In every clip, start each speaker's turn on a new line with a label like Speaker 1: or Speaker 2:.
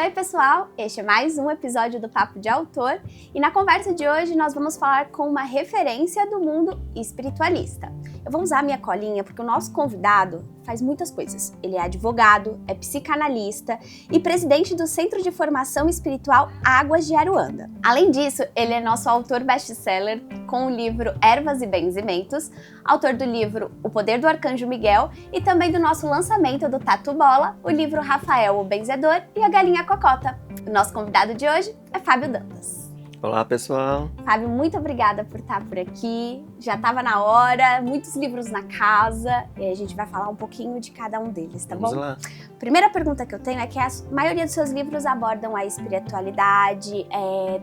Speaker 1: Oi, pessoal! Este é mais um episódio do Papo de Autor e na conversa de hoje nós vamos falar com uma referência do mundo espiritualista. Eu vou usar minha colinha porque o nosso convidado faz muitas coisas. Ele é advogado, é psicanalista e presidente do Centro de Formação Espiritual Águas de Aruanda. Além disso, ele é nosso autor best-seller com o livro Ervas e Benzimentos, autor do livro O Poder do Arcanjo Miguel e também do nosso lançamento do Tatu Bola, o livro Rafael o Benzedor e a Galinha Cocota. O nosso convidado de hoje é Fábio Dantas.
Speaker 2: Olá, pessoal!
Speaker 1: Fábio, muito obrigada por estar por aqui. Já estava na hora, muitos livros na casa e a gente vai falar um pouquinho de cada um deles, tá bom?
Speaker 2: Vamos lá!
Speaker 1: Primeira pergunta que eu tenho é que a maioria dos seus livros abordam a espiritualidade,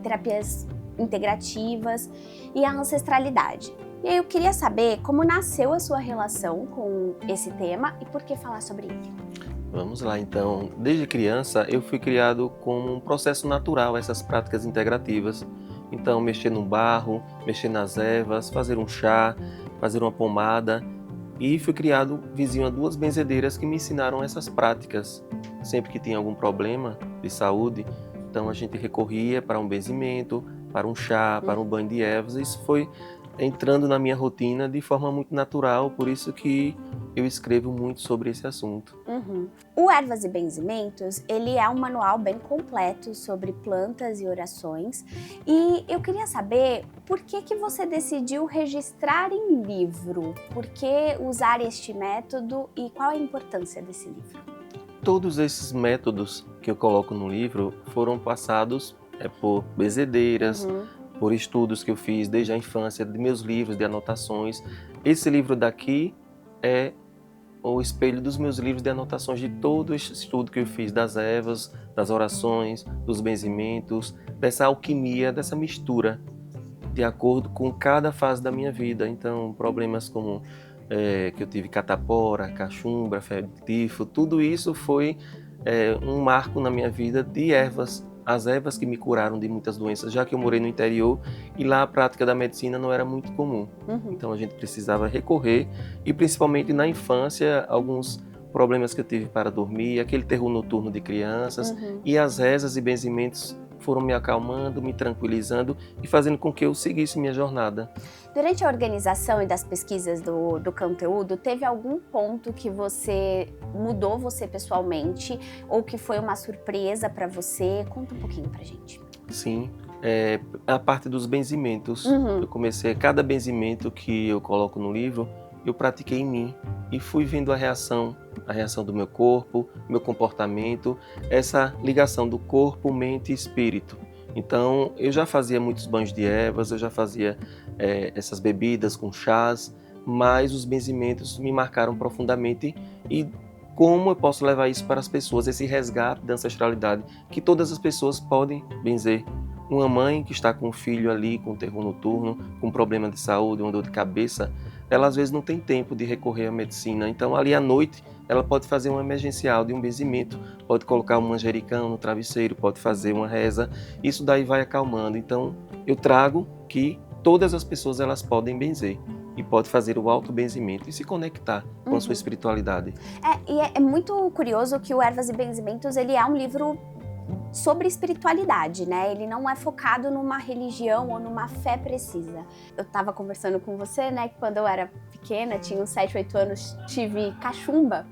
Speaker 1: terapias integrativas e a ancestralidade. E aí eu queria saber como nasceu a sua relação com esse tema e por que falar sobre ele.
Speaker 2: Vamos lá, então. Desde criança, eu fui criado com um processo natural, essas práticas integrativas. Então, mexer no barro, mexer nas ervas, fazer um chá, fazer uma pomada. E fui criado vizinho a duas benzedeiras que me ensinaram essas práticas. Sempre que tinha algum problema de saúde, então a gente recorria para um benzimento, para um chá, para um banho de ervas. Isso foi entrando na minha rotina de forma muito natural, por isso que eu escrevo muito sobre esse assunto.
Speaker 1: O Ervas e Benzimentos, ele é um manual bem completo sobre plantas e orações. E eu queria saber por que você decidiu registrar em livro? Por que usar este método e qual a importância desse livro?
Speaker 2: Todos esses métodos que eu coloco no livro foram passados por benzedeiras, por estudos que eu fiz desde a infância, de meus livros, de anotações. Esse livro daqui é o espelho dos meus livros de anotações de todo esse estudo que eu fiz das ervas, das orações, dos benzimentos, dessa alquimia, dessa mistura, de acordo com cada fase da minha vida. Então, problemas como que eu tive catapora, cachumbra, febre de tifo, tudo isso foi um marco na minha vida de ervas. As ervas que me curaram de muitas doenças, já que eu morei no interior e lá a prática da medicina não era muito comum. Então a gente precisava recorrer e principalmente na infância, alguns problemas que eu tive para dormir, aquele terror noturno de crianças e as rezas e benzimentos foram me acalmando, me tranquilizando e fazendo com que eu seguisse minha jornada.
Speaker 1: Durante a organização e das pesquisas do conteúdo, teve algum ponto que mudou você pessoalmente ou que foi uma surpresa para você? Conta um pouquinho pra gente.
Speaker 2: Sim, a parte dos benzimentos. Eu comecei, cada benzimento que eu coloco no livro, eu pratiquei em mim e fui vendo a reação do meu corpo, meu comportamento, essa ligação do corpo, mente e espírito. Então, eu já fazia muitos banhos de ervas, eu já fazia essas bebidas com chás, mas os benzimentos me marcaram profundamente e como eu posso levar isso para as pessoas, esse resgate da ancestralidade, que todas as pessoas podem benzer. Uma mãe que está com um filho ali com terror noturno, com problema de saúde, uma dor de cabeça, ela às vezes não tem tempo de recorrer à medicina. Então ali à noite ela pode fazer um emergencial de um benzimento, pode colocar um manjericão no travesseiro, pode fazer uma reza, isso daí vai acalmando. Então eu trago que todas as pessoas elas podem benzer e pode fazer o autobenzimento e se conectar com a sua espiritualidade.
Speaker 1: É muito curioso que o Ervas e Benzimentos ele é um livro sobre espiritualidade, né? Ele não é focado numa religião ou numa fé precisa. Eu tava conversando com você, né, que quando eu era pequena, tinha uns 7, 8 anos, tive cachumba.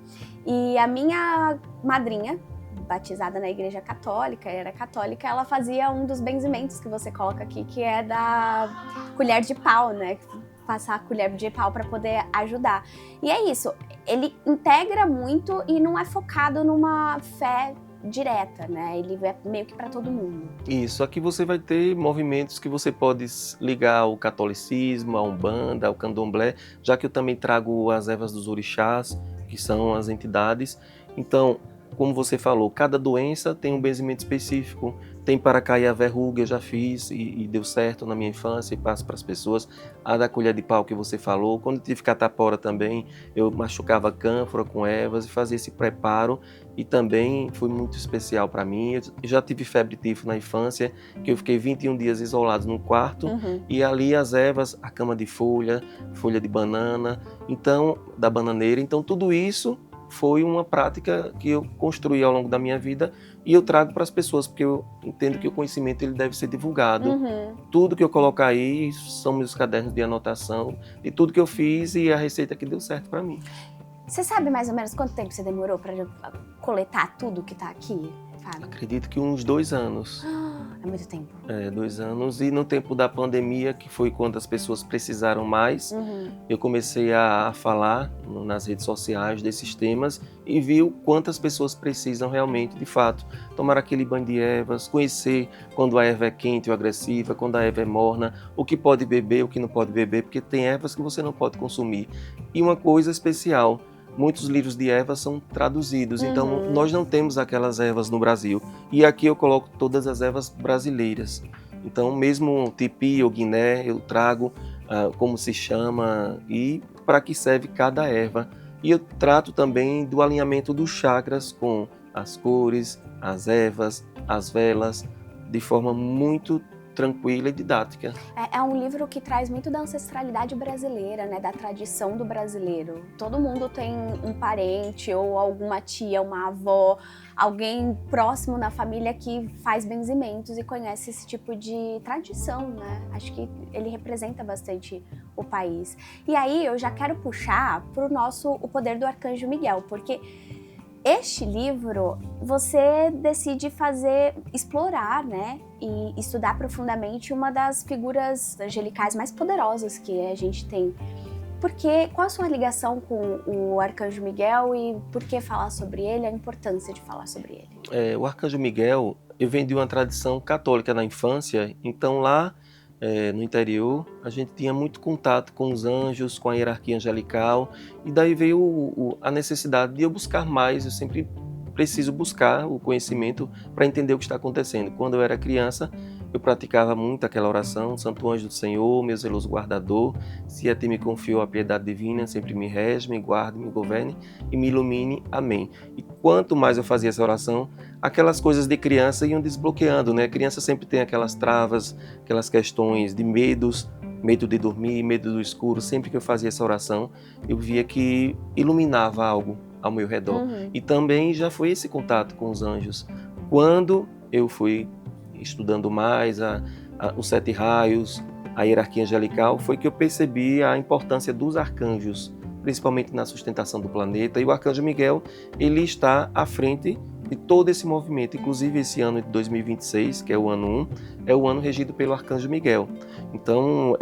Speaker 1: E a minha madrinha, batizada na igreja católica, era católica, ela fazia um dos benzimentos que você coloca aqui, que é da colher de pau, né? Passar a colher de pau para poder ajudar. E é isso, ele integra muito e não é focado numa fé direta, né? Ele é meio que para todo mundo.
Speaker 2: Isso, aqui você vai ter movimentos que você pode ligar ao catolicismo, à Umbanda, ao Candomblé, já que eu também trago as ervas dos orixás, que são as entidades. Então, como você falou, cada doença tem um benzimento específico. Tem para cair a verruga, eu já fiz e deu certo na minha infância e passo para as pessoas. A da colher de pau que você falou. Quando eu tive catapora também, eu machucava cânfora com ervas e fazia esse preparo. E também foi muito especial para mim. Eu já tive febre de tifo na infância, que eu fiquei 21 dias isolado no quarto. E ali as ervas, a cama de folha, folha de banana, então da bananeira. Então tudo isso foi uma prática que eu construí ao longo da minha vida e eu trago para as pessoas, porque eu entendo que o conhecimento ele deve ser divulgado. Tudo que eu coloco aí são meus cadernos de anotação de tudo que eu fiz e a receita que deu certo para mim.
Speaker 1: Você sabe mais ou menos quanto tempo você demorou para coletar tudo que está aqui, Fábio?
Speaker 2: Acredito que uns 2 anos.
Speaker 1: É muito tempo.
Speaker 2: 2 anos. E no tempo da pandemia, que foi quando as pessoas precisaram mais, eu comecei a falar nas redes sociais desses temas e vi o quanto as pessoas precisam realmente, de fato, tomar aquele banho de ervas, conhecer quando a erva é quente ou agressiva, quando a erva é morna, o que pode beber, o que não pode beber, porque tem ervas que você não pode consumir. E uma coisa especial, muitos livros de ervas são traduzidos, então nós não temos aquelas ervas no Brasil. E aqui eu coloco todas as ervas brasileiras. Então, mesmo tipi ou guiné, eu trago como se chama e para que serve cada erva. E eu trato também do alinhamento dos chakras com as cores, as ervas, as velas, de forma muito tranquila e didática.
Speaker 1: É um livro que traz muito da ancestralidade brasileira, né, da tradição do brasileiro. Todo mundo tem um parente ou alguma tia, uma avó, alguém próximo na família que faz benzimentos e conhece esse tipo de tradição, né? Acho que ele representa bastante o país. E aí eu já quero puxar para o Poder do Arcanjo Miguel, porque este livro, você decide explorar, né, e estudar profundamente uma das figuras angelicais mais poderosas que a gente tem. Qual a sua ligação com o Arcanjo Miguel e por que falar sobre ele, a importância de falar sobre ele?
Speaker 2: O Arcanjo Miguel, eu venho de uma tradição católica na infância, então lá no interior, a gente tinha muito contato com os anjos, com a hierarquia angelical, e daí veio a necessidade de eu buscar mais. Eu sempre preciso buscar o conhecimento para entender o que está acontecendo. Quando eu era criança, eu praticava muito aquela oração: Santo Anjo do Senhor, meu zeloso guardador, se a ti me confio a piedade divina, sempre me rege, me guarde, me governe e me ilumine. Amém. E quanto mais eu fazia essa oração, aquelas coisas de criança iam desbloqueando, né? A criança sempre tem aquelas travas, aquelas questões de medos, medo de dormir, medo do escuro. Sempre que eu fazia essa oração, eu via que iluminava algo ao meu redor. E também já foi esse contato com os anjos. Quando eu fui estudando mais os 7 raios, a hierarquia angelical, foi que eu percebi a importância dos arcanjos, principalmente na sustentação do planeta. E o Arcanjo Miguel, ele está à frente de todo esse movimento. Inclusive esse ano de 2026, que é o ano 1, é o ano regido pelo Arcanjo Miguel. Então,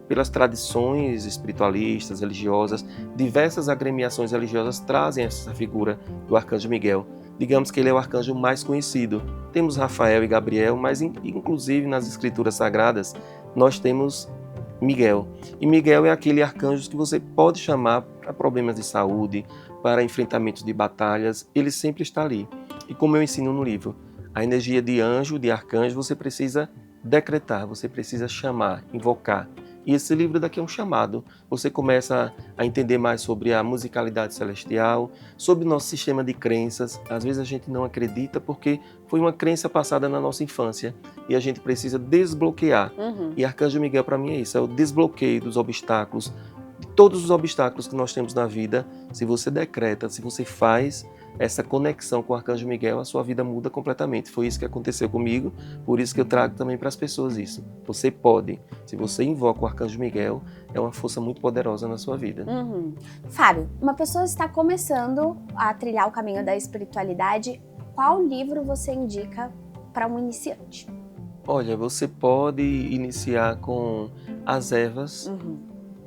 Speaker 2: pelas tradições espiritualistas, religiosas, diversas agremiações religiosas trazem essa figura do Arcanjo Miguel. Digamos que ele é o arcanjo mais conhecido. Temos Rafael e Gabriel, mas inclusive nas escrituras sagradas nós temos Miguel. E Miguel é aquele arcanjo que você pode chamar para problemas de saúde, para enfrentamentos de batalhas. Ele sempre está ali. E como eu ensino no livro, a energia de anjo, de arcanjo, você precisa decretar, você precisa chamar, invocar. E esse livro daqui é um chamado. Você começa a entender mais sobre a musicalidade celestial, sobre o nosso sistema de crenças. Às vezes a gente não acredita porque foi uma crença passada na nossa infância e a gente precisa desbloquear. E Arcanjo Miguel para mim é isso, é o desbloqueio dos obstáculos, de todos os obstáculos que nós temos na vida. Se você decreta, se você faz essa conexão com o Arcanjo Miguel, a sua vida muda completamente. Foi isso que aconteceu comigo, por isso que eu trago também para as pessoas isso. Você pode, se você invoca o Arcanjo Miguel, é uma força muito poderosa na sua vida.
Speaker 1: Fábio, uma pessoa está começando a trilhar o caminho da espiritualidade, qual livro você indica para um iniciante?
Speaker 2: Olha, você pode iniciar com as ervas,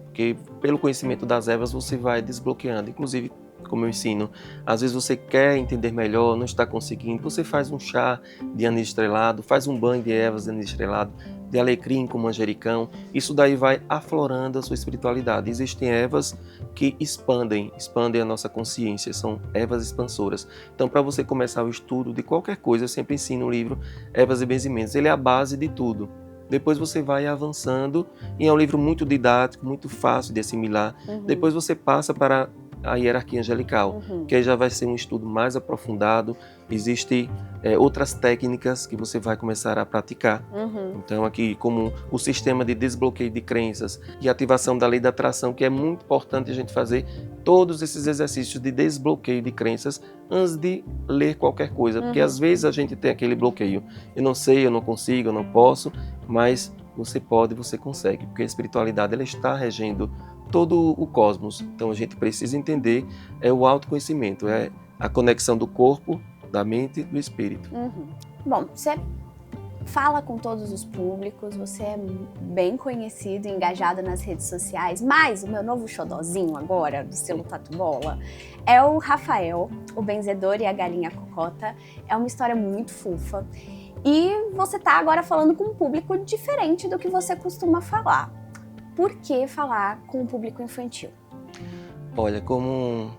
Speaker 2: porque pelo conhecimento das ervas você vai desbloqueando, inclusive como eu ensino, às vezes você quer entender melhor, não está conseguindo, você faz um chá de anis estrelado, faz um banho de ervas de anis estrelado, de alecrim com manjericão, isso daí vai aflorando a sua espiritualidade. Existem ervas que expandem a nossa consciência, são ervas expansoras. Então, para você começar o estudo de qualquer coisa, eu sempre ensino o livro Ervas e Benzimentos, ele é a base de tudo. Depois você vai avançando, e é um livro muito didático, muito fácil de assimilar. Depois você passa para a hierarquia angelical, que aí já vai ser um estudo mais aprofundado. Existem outras técnicas que você vai começar a praticar. Então aqui, como o sistema de desbloqueio de crenças e ativação da lei da atração, que é muito importante a gente fazer todos esses exercícios de desbloqueio de crenças antes de ler qualquer coisa, porque às vezes a gente tem aquele bloqueio. Eu não sei, eu não consigo, eu não posso, mas você pode, você consegue, porque a espiritualidade ela está regendo todo o cosmos. Então a gente precisa entender o autoconhecimento, é a conexão do corpo, da mente e do espírito.
Speaker 1: Bom, você fala com todos os públicos, você é bem conhecido e engajado nas redes sociais, mas o meu novo xodozinho agora, do selo Tatu Bola, é o Rafael, o benzedor e a galinha cocota. É uma história muito fofa. E você tá agora falando com um público diferente do que você costuma falar. Por que falar com um público infantil?
Speaker 2: Olha, como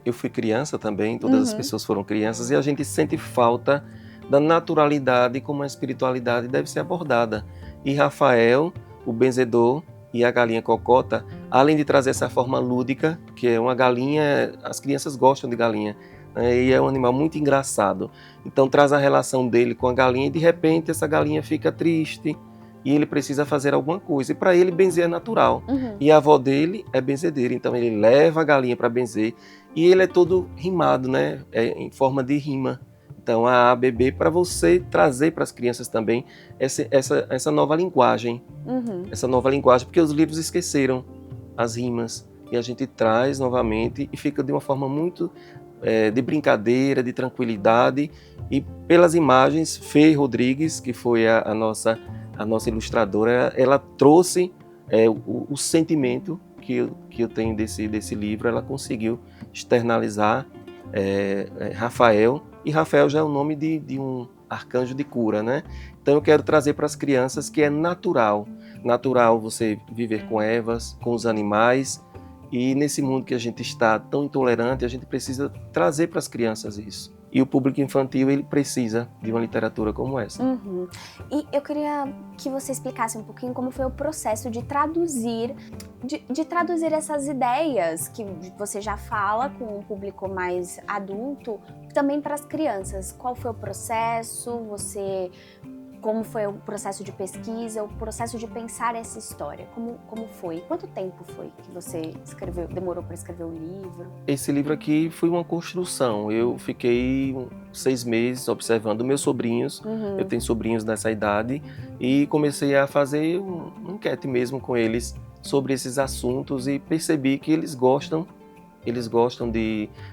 Speaker 2: eu fui criança também, todas as pessoas foram crianças, e a gente sente falta da naturalidade como a espiritualidade deve ser abordada. E Rafael, o benzedor e a galinha cocota, além de trazer essa forma lúdica, que é uma galinha, as crianças gostam de galinha, e é um animal muito engraçado. Então traz a relação dele com a galinha e de repente essa galinha fica triste e ele precisa fazer alguma coisa. E para ele benzer é natural. E a avó dele é benzedeira, então ele leva a galinha para benzer e ele é todo rimado, né? Em forma de rima. Então a ABB para você trazer para as crianças também essa nova linguagem. Essa nova linguagem, porque os livros esqueceram as rimas. E a gente traz novamente e fica de uma forma muito de brincadeira, de tranquilidade. E pelas imagens, Fê Rodrigues, que foi a nossa ilustradora, ela trouxe o sentimento que eu tenho desse livro. Ela conseguiu externalizar Rafael, e Rafael já é o nome de um arcanjo de cura, né? Então eu quero trazer para as crianças que é natural você viver com ervas, com os animais, e nesse mundo que a gente está tão intolerante, a gente precisa trazer para as crianças isso. E o público infantil, ele precisa de uma literatura como essa.
Speaker 1: E eu queria que você explicasse um pouquinho como foi o processo de traduzir, de traduzir essas ideias que você já fala com um público mais adulto, também para as crianças. Qual foi o processo? Como foi o processo de pesquisa, o processo de pensar essa história? Como foi? Quanto tempo foi que você demorou para escrever o livro?
Speaker 2: Esse livro aqui foi uma construção. Eu fiquei 6 meses observando meus sobrinhos. Eu tenho sobrinhos nessa idade e comecei a fazer uma enquete mesmo com eles sobre esses assuntos e percebi que eles gostam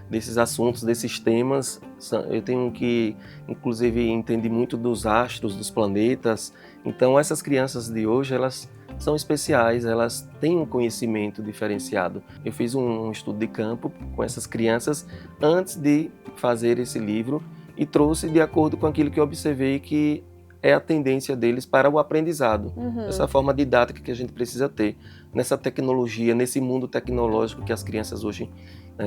Speaker 2: desses assuntos, desses temas. Eu tenho um que, inclusive, entende muito dos astros, dos planetas. Então, essas crianças de hoje, elas são especiais, elas têm um conhecimento diferenciado. Eu fiz um estudo de campo com essas crianças antes de fazer esse livro e trouxe de acordo com aquilo que eu observei que é a tendência deles para o aprendizado. Essa forma didática que a gente precisa ter nessa tecnologia, nesse mundo tecnológico que as crianças hoje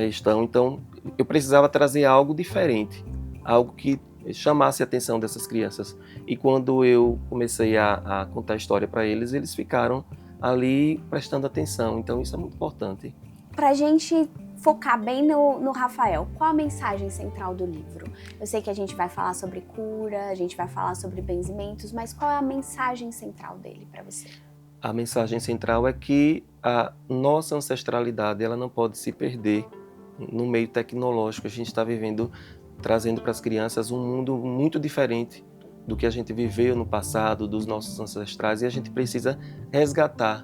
Speaker 2: estão. Então, eu precisava trazer algo diferente, algo que chamasse a atenção dessas crianças. E quando eu comecei a contar a história para eles, eles ficaram ali prestando atenção. Então, isso é muito importante.
Speaker 1: Para a gente focar bem no Rafael, qual a mensagem central do livro? Eu sei que a gente vai falar sobre cura, a gente vai falar sobre benzimentos, mas qual é a mensagem central dele para você?
Speaker 2: A mensagem central é que a nossa ancestralidade ela não pode se perder no meio tecnológico. A gente está vivendo, trazendo para as crianças um mundo muito diferente do que a gente viveu no passado, dos nossos ancestrais, e a gente precisa resgatar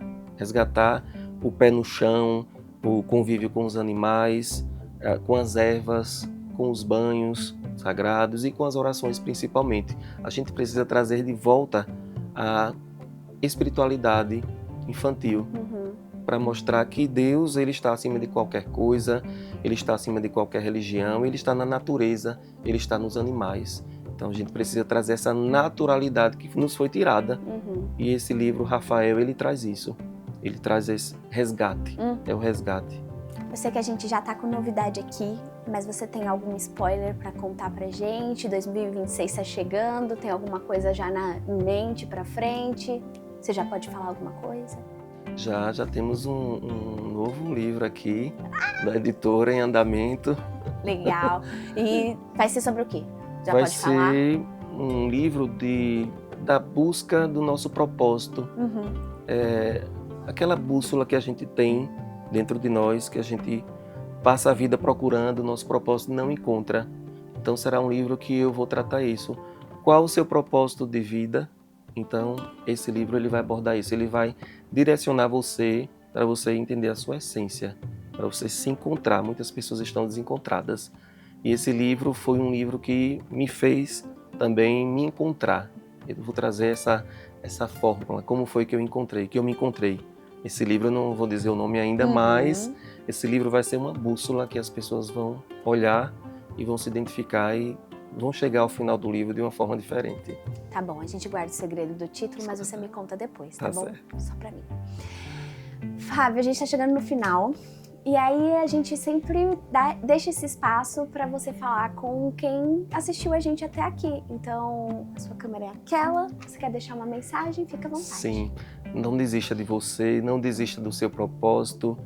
Speaker 2: o pé no chão, o convívio com os animais, com as ervas, com os banhos sagrados e com as orações principalmente. A gente precisa trazer de volta a espiritualidade infantil para mostrar que Deus ele está acima de qualquer coisa, ele está acima de qualquer religião, ele está na natureza, ele está nos animais. Então a gente precisa trazer essa naturalidade que nos foi tirada. E esse livro, Rafael, ele traz isso. Ele traz esse resgate, é o resgate.
Speaker 1: Eu sei que a gente já tá com novidade aqui, mas você tem algum spoiler para contar pra gente? 2026 tá chegando, tem alguma coisa já em mente pra frente? Você já pode falar alguma coisa?
Speaker 2: Já temos um novo livro aqui, da editora em andamento.
Speaker 1: Legal. E vai ser sobre o quê? Já
Speaker 2: Vai
Speaker 1: pode falar?
Speaker 2: ser um livro da busca do nosso propósito. Aquela bússola que a gente tem dentro de nós, que a gente passa a vida procurando, o nosso propósito não encontra. Então será um livro que eu vou tratar isso. Qual o seu propósito de vida? Então esse livro ele vai abordar isso, ele vai direcionar você para você entender a sua essência, para você se encontrar. Muitas pessoas estão desencontradas. E esse livro foi um livro que me fez também me encontrar. Eu vou trazer essa fórmula, como foi que eu me encontrei. Esse livro eu não vou dizer o nome ainda, mas esse livro vai ser uma bússola que as pessoas vão olhar e vão se identificar e vão chegar ao final do livro de uma forma diferente.
Speaker 1: Tá bom, a gente guarda o segredo do título, mas você me conta depois, tá bom?
Speaker 2: Certo.
Speaker 1: Só pra mim. Fábio, a gente tá chegando no final. E aí a gente sempre deixa esse espaço para você falar com quem assistiu a gente até aqui. Então, a sua câmera é aquela, você quer deixar uma mensagem, fica à vontade.
Speaker 2: Sim, não desista de você, não desista do seu propósito.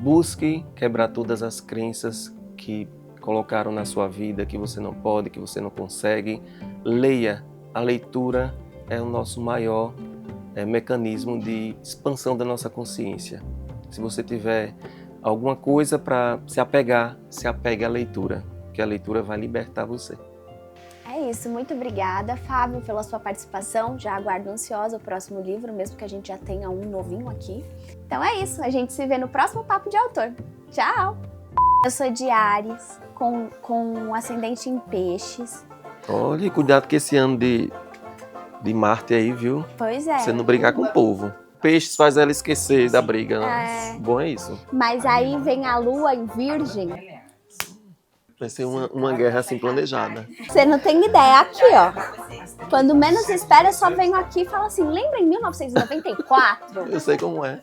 Speaker 2: Busque quebrar todas as crenças que colocaram na sua vida, que você não pode, que você não consegue. Leia. A leitura é o nosso maior mecanismo de expansão da nossa consciência. Se você tiver alguma coisa para se apegar, se apegue à leitura, que a leitura vai libertar você.
Speaker 1: É isso, muito obrigada, Fábio, pela sua participação. Já aguardo ansiosa o próximo livro, mesmo que a gente já tenha um novinho aqui. Então é isso, a gente se vê no próximo Papo de Autor. Tchau! Eu sou de Áries, com ascendente em Peixes.
Speaker 2: Olha, cuidado com esse ano de Marte aí, viu?
Speaker 1: Pois é.
Speaker 2: Você não brigar com o povo. Peixes faz ela esquecer da briga, né? Bom é isso.
Speaker 1: Mas aí vem a lua em Virgem.
Speaker 2: Vai ser uma guerra assim planejada.
Speaker 1: Você não tem ideia. Aqui, ó. Quando menos espera, eu só venho aqui e falo assim, lembra em 1994?
Speaker 2: Eu sei como é.